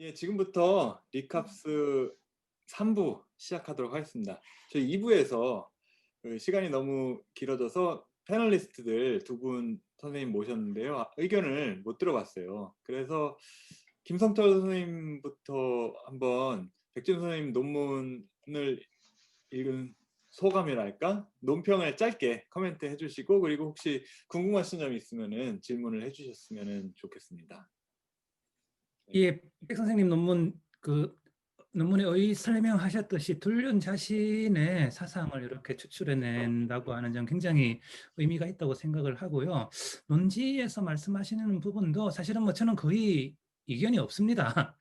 예, 지금부터 리캅스 3부 시작하도록 하겠습니다. 저희 2부에서 시간이 너무 길어져서 패널리스트들 두 분 선생님 모셨는데요. 의견을 못 들어봤어요. 그래서 김성철 선생님부터 한번 백준 선생님 논문을 읽은 소감이랄까? 논평을 짧게 코멘트 해주시고, 그리고 혹시 궁금하신 점이 있으면은 질문을 해주셨으면 좋겠습니다. 예, 백 선생님 논문에 설명하셨듯이 둘륜 자신의 사상을 이렇게 추출해낸다고 하는 점 굉장히 의미가 있다고 생각을 하고요. 논지에서 말씀하시는 부분도 사실은 뭐 저는 거의 이견이 없습니다.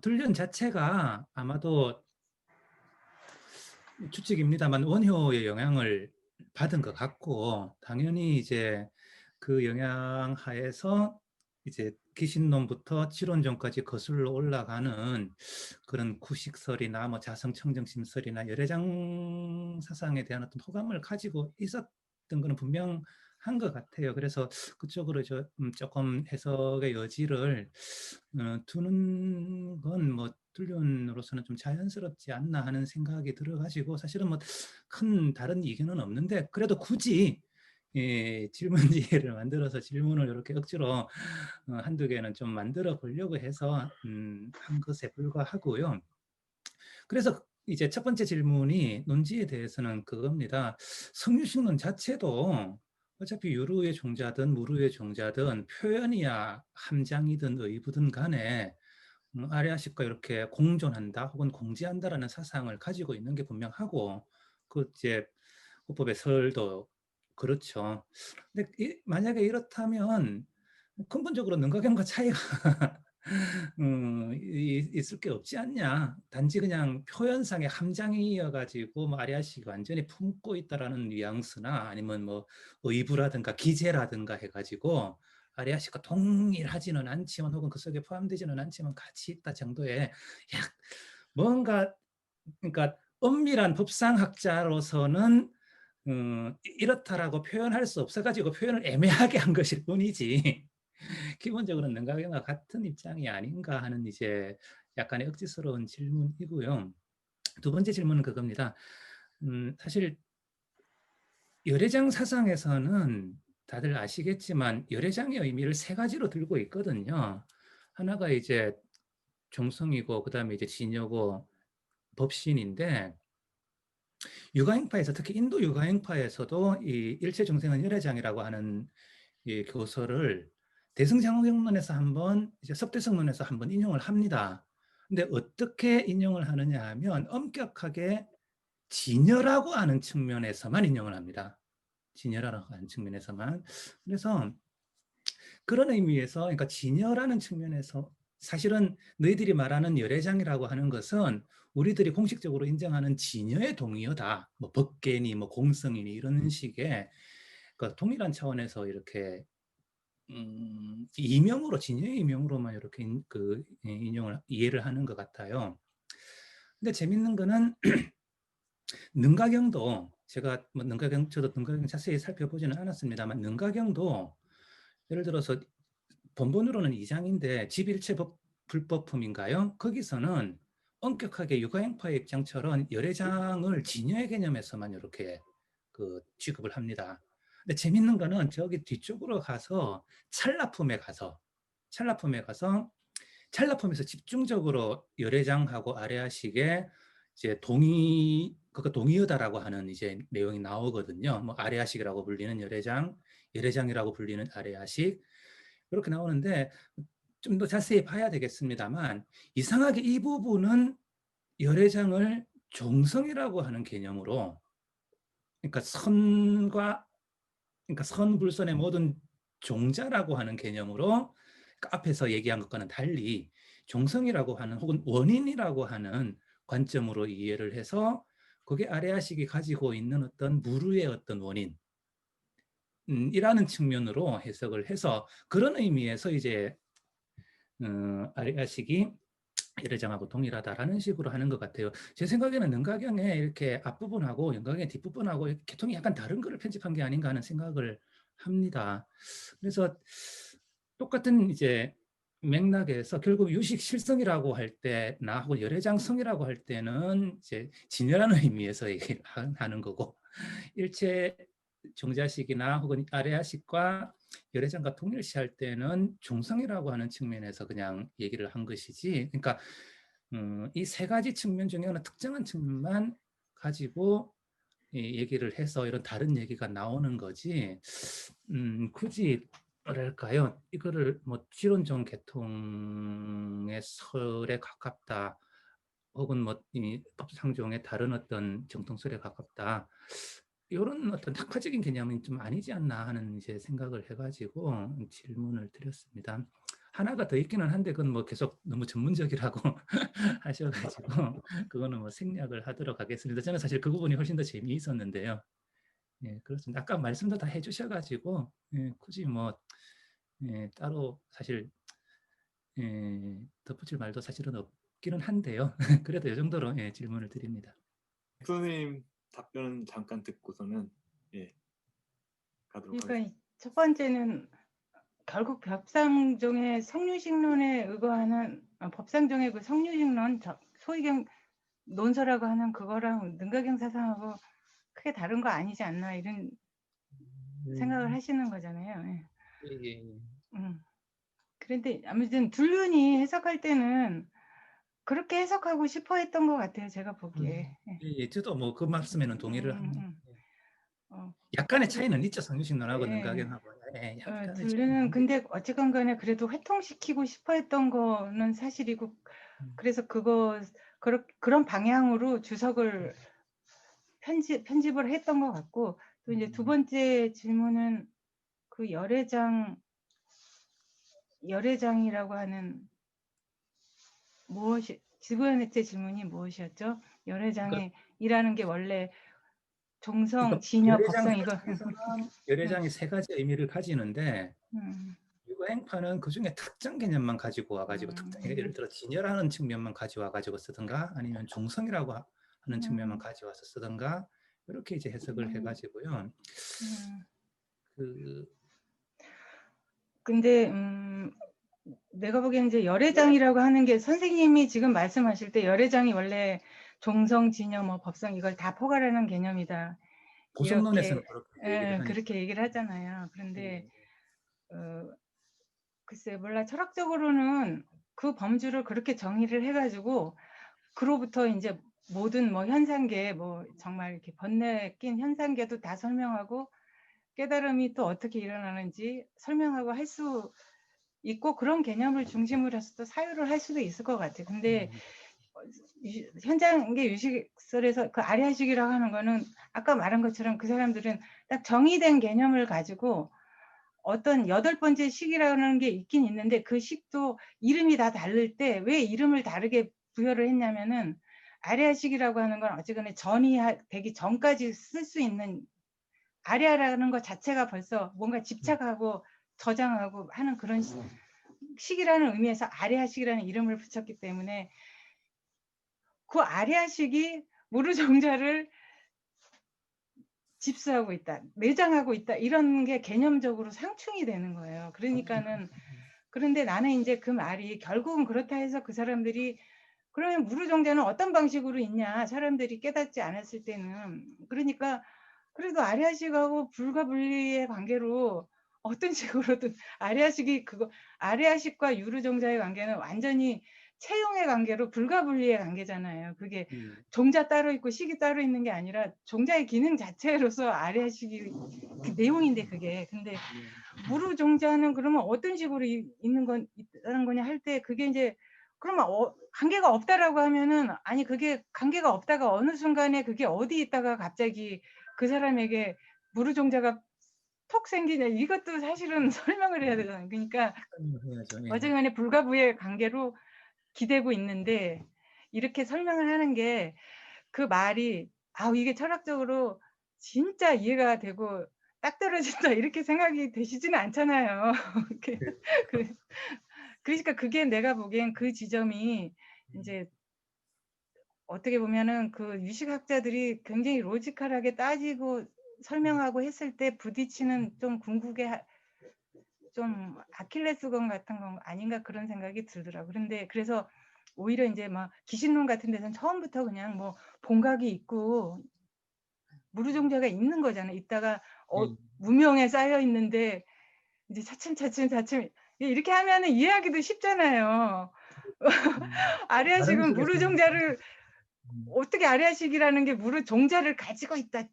둘륜 자체가 아마도 추측입니다만 원효의 영향을 받은 것 같고, 당연히 이제 그 영향 하에서 이제 기신론부터 칠원전까지 거슬러 올라가는 그런 구식설이나 뭐 자성청정심설이나 열애장 사상에 대한 어떤 호감을 가지고 있었던 것은 분명한 것 같아요. 그래서 그쪽으로 조금 해석의 여지를 두는 건 뭐 툴륜으로서는 좀 자연스럽지 않나 하는 생각이 들어가지고, 사실은 뭐 큰 다른 이견은 없는데, 그래도 굳이 질문지를 만들어서 질문을 이렇게 억지로 한두 개는 좀 만들어 보려고 해서 한 것에 불과하고요. 그래서 이제 첫 번째 질문이 논지에 대해서는 그겁니다. 성유식론 자체도 어차피 유루의 종자든 무루의 종자든 표현이야 함장이든 의부든 간에 아리아식과 이렇게 공존한다 혹은 공지한다라는 사상을 가지고 있는 게 분명하고, 그 이제 호법의 설도 그렇죠. 근데 만약에 이렇다면 근본적으로 능가경과 차이가 있을 게 없지 않냐. 단지 그냥 표현상의 함장이어가지고 뭐 아리아식이 완전히 품고 있다라는 뉘앙스나 아니면 뭐 의부라든가 기재라든가 해가지고 아리아식과 동일하지는 않지만 혹은 그 속에 포함되지는 않지만 같이 있다 정도의 약 뭔가, 그러니까 엄밀한 법상학자로서는 이렇다라고 표현할 수 없어가지고 표현을 애매하게 한 것일 뿐이지 기본적으로는 능가경과 같은 입장이 아닌가 하는 이제 약간의 억지스러운 질문이고요. 두 번째 질문은 그겁니다. 사실 열애장 사상에서는 다들 아시겠지만 열애장의 의미를 세 가지로 들고 있거든요. 하나가 이제 종성이고, 그다음에 이제 진여고 법신인데, 육아행파에서 특히 인도 육아행파에서도 이 일체 중생은 열애장이라고 하는 이 교서를 대승장경론에서 한번, 이제 석대성론에서 한번 인용을 합니다. 근데 어떻게 인용을 하느냐 하면 엄격하게 진여라고 하는 측면에서만 인용을 합니다. 진여라고 하는 측면에서만. 그래서 그런 의미에서, 그러니까 진여라는 측면에서 사실은 너희들이 말하는 열애장이라고 하는 것은 우리들이 공식적으로 인정하는 진여의 동의어다. 뭐 법계니 뭐 공성이니 이런 식의 그 동일한 차원에서 이렇게 이명으로, 진여의 이명으로만 이렇게 인용을 이해를 하는 것 같아요. 근데 재밌는 거는 능가경도, 제가 뭐 저도 능가경 자세히 살펴보지는 않았습니다만, 능가경도 예를 들어서 본본으로는 2장인데 집일체법 불법품인가요? 거기서는 엄격하게 육아행파의 입장처럼 열애장을 진여의 개념에서만 이렇게 취급을 합니다. 근데 재밌는 거는 저기 뒤쪽으로 가서 찰나품에서 집중적으로 열애장하고 아레아식의 이제 동의어다라고 하는 이제 내용이 나오거든요. 뭐 아레아식이라고 불리는 열애장, 열애장이라고 불리는 아레아식, 이렇게 나오는데 좀 더 자세히 봐야 되겠습니다만, 이상하게 이 부분은 열애장을 종성이라고 하는 개념으로, 그러니까 그러니까 선불선의 모든 종자라고 하는 개념으로, 그러니까 앞에서 얘기한 것과는 달리 종성이라고 하는 혹은 원인이라고 하는 관점으로 이해를 해서 그게 아레아식이 가지고 있는 어떤 무르의 어떤 원인, 이라는 측면으로 해석을 해서 그런 의미에서 이제 아레아식이 열애장하고 동일하다라는 식으로 하는 것 같아요. 제 생각에는 능가경의 이렇게 앞부분하고 연가경의 뒷부분하고 계통이 약간 다른 거를 편집한 게 아닌가 하는 생각을 합니다. 그래서 똑같은 이제 맥락에서 결국 유식 실성이라고 할 때나 혹은 열애장성이라고 할 때는 이제 진열하는 의미에서 얘기를 하는 거고, 일체 종자식이나 혹은 아래아식과 열애장과 동일시할 때는 중성이라고 하는 측면에서 그냥 얘기를 한 것이지. 그러니까 이 세 가지 측면 중에 어느 특정한 측면만 가지고 얘기를 해서 이런 다른 얘기가 나오는 거지. 굳이 뭐랄까요? 이거를 뭐 지론적 계통의 설에 가깝다, 혹은 뭐이 법상종의 다른 어떤 정통설에 가깝다, 이런 어떤 학파적인 개념은 좀 아니지 않나 하는 이제 생각을 해가지고 질문을 드렸습니다. 하나가 더 있기는 한데 그건 뭐 계속 너무 전문적이라고 하셔가지고 그거는 뭐 생략을 하도록 하겠습니다. 저는 사실 그 부분이 훨씬 더 재미있었는데요. 예, 그렇습니다. 아까 말씀도 다 해주셔가지고 굳이 뭐 따로 사실 덧붙일 말도 사실은 없기는 한데요. 그래도 이 정도로 질문을 드립니다. 선생님 답변은 잠깐 듣고서는 가도록 하겠습니다. 그러니까 첫 번째는 결국 법상종의 성유식론에 의거하는 법상종의 그 성유식론, 소위 논설하고 하는 그거랑 능가경 사상하고 크게 다른 거 아니지 않나 이런 생각을 하시는 거잖아요. 예. 예. 그런데 아무튼 둘륜이 해석할 때는 그렇게 해석하고 싶어 했던 것 같아요. 제가 보기에. 예, 저도 뭐 그 말씀에는 동의를 합니다. 약간의 그래, 차이는 있죠. 성유식론하고 예. 능가경하고. 약간의 둘륜은 근데 어쨌건 간에 그래도 회통시키고 싶어 했던 거는 사실이고, 그래서 그런 방향으로 주석을 편집을 했던 것 같고, 또 이제 두 번째 질문은 그 열애장이라고 하는 두 번째 질문이 무엇이었죠? 열애장이라는 게 원래 종성, 그러니까 진여, 열애장 법성 이거. 사상에서는 열애장이 세 가지 의미를 가지는데 유가행파는 그 중에 특정 개념만 가지고 와가지고 예를 들어 진열하는 측면만 가져와가지고 쓰든가 아니면 중성이라고 하는 측면만 가져와서 쓰든가 이렇게 이제 해석을 해가지고요. 근데 내가 보기엔 이제 열애장이라고 하는 게 선생님이 지금 말씀하실 때 열애장이 원래 종성, 진여, 뭐 법성 이걸 다 포괄하는 개념이다. 보성론에서는 이렇게 그렇게 얘기를 하잖아요. 그런데 글쎄 몰라, 철학적으로는 그 범주를 그렇게 정의를 해가지고 그로부터 이제 모든 뭐 현상계, 뭐 정말 이렇게 번뇌 낀 현상계도 다 설명하고 깨달음이 또 어떻게 일어나는지 설명하고 할 수 있고, 그런 개념을 중심으로 해서 또 사유를 할 수도 있을 것 같아요. 근데 현장계 유식설에서 그 아리아식이라고 하는 거는 아까 말한 것처럼 그 사람들은 딱 정의된 개념을 가지고 어떤 8번째 식이라는 게 있긴 있는데 그 식도 이름이 다 다를 때 왜 이름을 다르게 부여를 했냐면은 아리아식이라고 하는 건 어쨌거나 전이 되기 전까지 쓸 수 있는, 아리아라는 것 자체가 벌써 뭔가 집착하고 저장하고 하는 그런 식이라는 의미에서 아리아식이라는 이름을 붙였기 때문에 그 아리아식이 무르정자를 집수하고 있다, 내장하고 있다, 이런 게 개념적으로 상충이 되는 거예요. 그러니까는, 그런데 나는 이제 그 말이 결국은 그렇다 해서 그 사람들이 그러면 무르정자는 어떤 방식으로 있냐, 사람들이 깨닫지 않았을 때는. 그러니까 그래도 아리아식하고 불가분리의 관계로 어떤 식으로든 아리아식과 유르정자의 관계는 완전히 채용의 관계로 불가분리의 관계잖아요. 그게 종자 따로 있고 식이 따로 있는 게 아니라 종자의 기능 자체로서 아리아식이 그 내용인데 그게. 근데 무르종자는 그러면 어떤 식으로 있다는 거냐 할 때, 그게 이제 그러면 관계가 없다라고 하면은, 아니 그게 관계가 없다가 어느 순간에 그게 어디 있다가 갑자기 그 사람에게 무르종자가 톡 생기냐, 이것도 사실은 설명을 해야 되잖아요. 그러니까 어쨌든 불가부의 관계로 기대고 있는데, 이렇게 설명을 하는 게 그 말이 이게 철학적으로 진짜 이해가 되고 딱 떨어진다 이렇게 생각이 되시지는 않잖아요. 그러니까 그게 내가 보기엔 그 지점이 이제 어떻게 보면은 그 유식학자들이 굉장히 로지컬하게 따지고 설명하고 했을 때 부딪히는 좀 궁극의 좀 아킬레스건 같은 건 아닌가 그런 생각이 들더라고. 그런데 그래서 오히려 이제 막 기신론 같은 데서는 처음부터 그냥 뭐 봉각이 있고 무르종자가 있는 거잖아요. 있다가 무명에 쌓여 있는데 이제 차츰 이렇게 하면은 이해하기도 쉽잖아요. 아리아식은 다른 식에서 무르종자를 어떻게 아리아식이라는 게 무르 종자를 가지고 있다.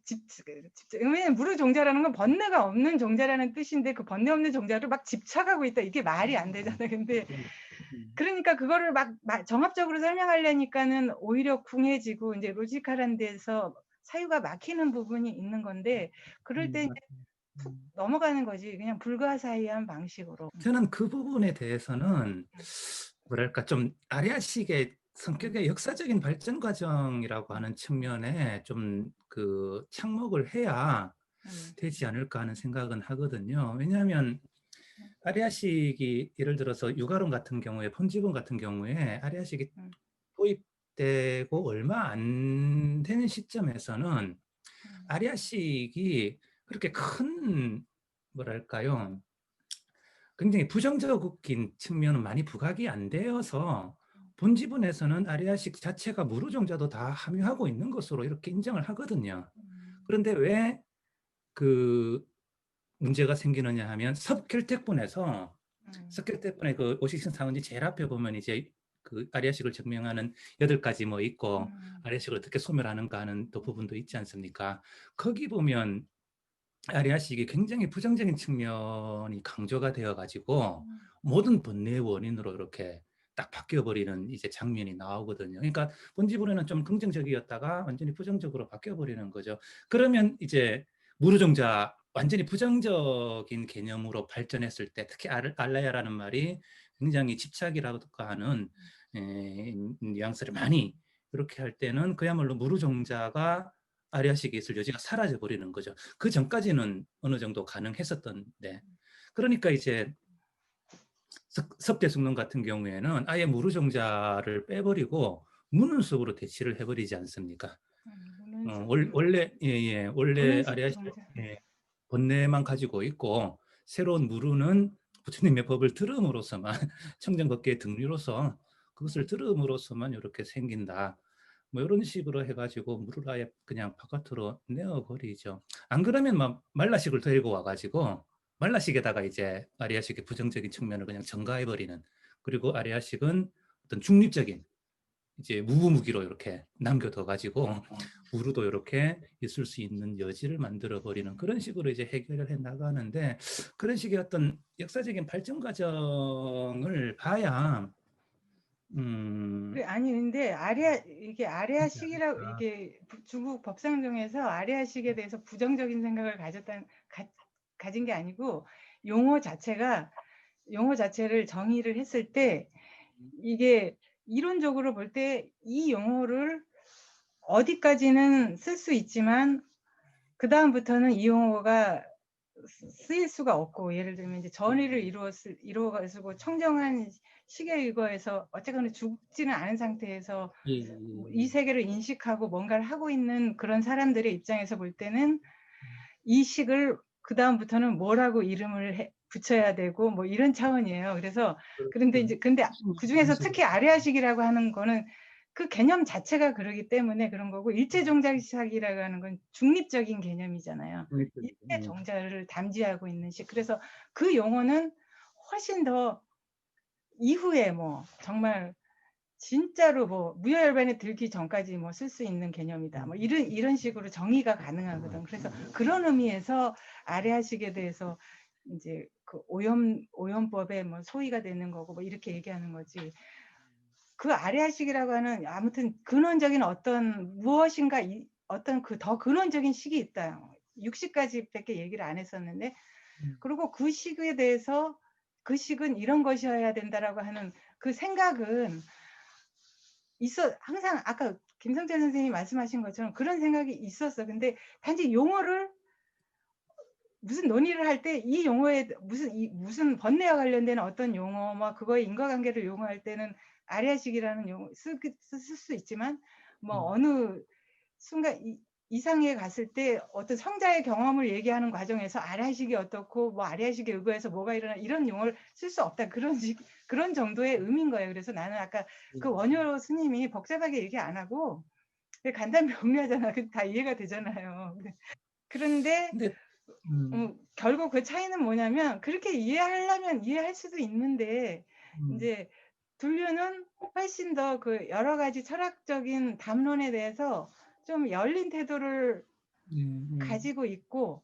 왜냐면 무르 종자라는 건 번뇌가 없는 종자라는 뜻인데 그 번뇌 없는 종자를 막 집착하고 있다. 이게 말이 안 되잖아요. 근데 그러니까 그거를 막 정합적으로 설명하려니까는 오히려 궁해지고 이제 로지컬한 데서 사유가 막히는 부분이 있는 건데 그럴 때 이제 툭 넘어가는 거지. 그냥 불가사의한 방식으로. 저는 그 부분에 대해서는 뭐랄까 좀 아리아식의 성격의 역사적인 발전 과정이라고 하는 측면에 좀 그 착목을 해야 되지 않을까 하는 생각은 하거든요. 왜냐하면 아리아식이 예를 들어서 유가론 같은 경우에 폰지본 같은 경우에 아리아식이 도입되고 얼마 안 되는 시점에서는 아리아식이 그렇게 큰 뭐랄까요? 굉장히 부정적인 측면은 많이 부각이 안 되어서 본지분에서는 아리아식 자체가 무르종자도 다 함유하고 있는 것으로 이렇게 인정을 하거든요. 그런데 왜 그 문제가 생기느냐 하면 섭결택본에서 섭결택본의 그 오식신 상은지 제일 앞에 보면 이제 그 아리아식을 증명하는 8가지 뭐 있고 아리아식을 어떻게 소멸하는가 하는 또 부분도 있지 않습니까? 거기 보면 아리아식이 굉장히 부정적인 측면이 강조가 되어가지고 모든 번뇌의 원인으로 이렇게 딱 바뀌어버리는 이제 장면이 나오거든요. 그러니까 본지불에는 좀 긍정적이었다가 완전히 부정적으로 바뀌어버리는 거죠. 그러면 이제 무르종자 완전히 부정적인 개념으로 발전했을 때 특히 알라야라는 말이 굉장히 집착이라고 하는 뉘앙스를 많이 이렇게 할 때는 그야말로 무르종자가 아리아식에 있을 여지가 사라져 버리는 거죠. 그 전까지는 어느 정도 가능했었던데. 그러니까 이제 석대숙론 같은 경우에는 아예 무르종자를 빼버리고 문운석으로 대치를 해버리지 않습니까? 원래 원래 아리아식 번뇌만 가지고 있고 새로운 무르는 부처님의 법을 들음으로써만 청정법계의 등류로서 그것을 들음으로써만 이렇게 생긴다. 뭐 이런 식으로 해가지고 물을 아예 그냥 바깥으로 내어버리죠. 안 그러면 막 말라식을 데리고 와가지고 말라식에다가 이제 아리아식의 부정적인 측면을 그냥 전가해버리는, 그리고 아리아식은 어떤 중립적인 이제 무무무기로 이렇게 남겨둬가지고 무르도 이렇게 있을 수 있는 여지를 만들어버리는 그런 식으로 이제 해결을 해 나가는데, 그런 식의 어떤 역사적인 발전 과정을 봐야 아니 근데 이게 아리아식이라고 이게 중국 법상정에서 아리아식에 대해서 부정적인 생각을 가진 게 아니고 용어 자체를 정의를 했을 때 이게 이론적으로 볼 때 이 용어를 어디까지는 쓸 수 있지만 그 다음부터는 이 용어가 쓰일 수가 없고, 예를 들면 이제 전의를 이루어가지고 청정한 시계의거에서 어쨌거나 죽지는 않은 상태에서 이 세계를 인식하고 뭔가를 하고 있는 그런 사람들의 입장에서 볼 때는 이 식을 그 다음부터는 뭐라고 이름을 붙여야 되고 뭐 이런 차원이에요. 그래서 근데 그 중에서 특히 아리아식이라고 하는 거는 그 개념 자체가 그러기 때문에 그런 거고, 일체종자식이라고 하는 건 중립적인 개념이잖아요. 일체 종자를 담지하고 있는 식. 그래서 그 용어는 훨씬 더 이후에 뭐 정말 진짜로 뭐 무효열반에 들기 전까지 뭐 쓸 수 있는 개념이다. 뭐 이런 식으로 정의가 가능하거든. 그래서 그런 의미에서 아리아식에 대해서 이제 그 오염법의 뭐 소위가 되는 거고 뭐 이렇게 얘기하는 거지. 그 아리아식이라고 하는 아무튼 근원적인 어떤 무엇인가 어떤 그 더 근원적인 식이 있다. 60가지밖에 얘기를 안 했었는데, 그리고 그 식에 대해서 그 식은 이런 것이어야 된다라고 하는 그 생각은 항상 아까 김성철 선생님이 말씀하신 것처럼 그런 생각이 있었어. 근데 단지 용어를 무슨 논의를 할 때 이 용어에 무슨 번뇌와 관련된 어떤 용어, 뭐 그거의 인과관계를 용어할 때는 아리아식이라는 용어 쓸 수 있지만 뭐 어느 순간 이상에 갔을 때 어떤 성자의 경험을 얘기하는 과정에서 아래하식이 어떻고 뭐 아래하식에 의거해서 뭐가 일어나 이런 용어를 쓸 수 없다 그런 정도의 의미인 거예요. 그래서 나는 아까 그 원효 스님이 복잡하게 얘기 안 하고 간단히 정리하잖아. 다 이해가 되잖아요. 그런데 근데 결국 그 차이는 뭐냐면 그렇게 이해하려면 이해할 수도 있는데 이제 둘류는 훨씬 더 그 여러 가지 철학적인 담론에 대해서 좀 열린 태도를 가지고 있고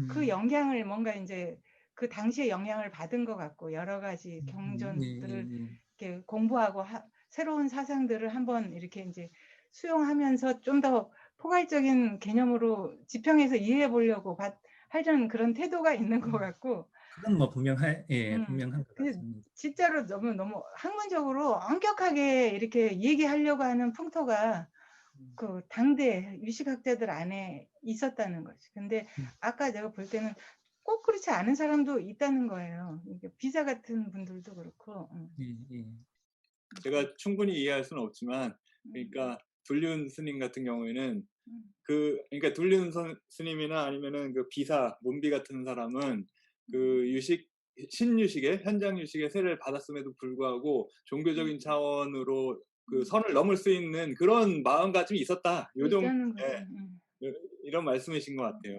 그 영향을 뭔가 이제 그 당시에 영향을 받은 것 같고 여러 가지 경전들을 이렇게 공부하고 새로운 사상들을 한번 이렇게 이제 수용하면서 좀 더 포괄적인 개념으로 지평해서 이해해 보려고 하려는 그런 태도가 있는 것 같고 그건 뭐 분명한 것 근데 같습니다. 진짜로 너무 학문적으로 엄격하게 이렇게 얘기하려고 하는 풍토가 그 당대 유식학자들 안에 있었다는 거지. 근데 아까 내가 볼 때는 꼭 그렇지 않은 사람도 있다는 거예요. 이게 비사 같은 분들도 그렇고. 제가 충분히 이해할 수는 없지만, 그러니까 둘륜 스님 같은 경우에는 그러니까 둘륜 스님이나 아니면은 그 비사, 문비 같은 사람은 그 신유식의 현장 유식의 세례를 받았음에도 불구하고 종교적인 차원으로 그 선을 넘을 수 있는 그런 마음가짐이 있었다. 요정 있다는 거죠. 이런 말씀이신 것 같아요.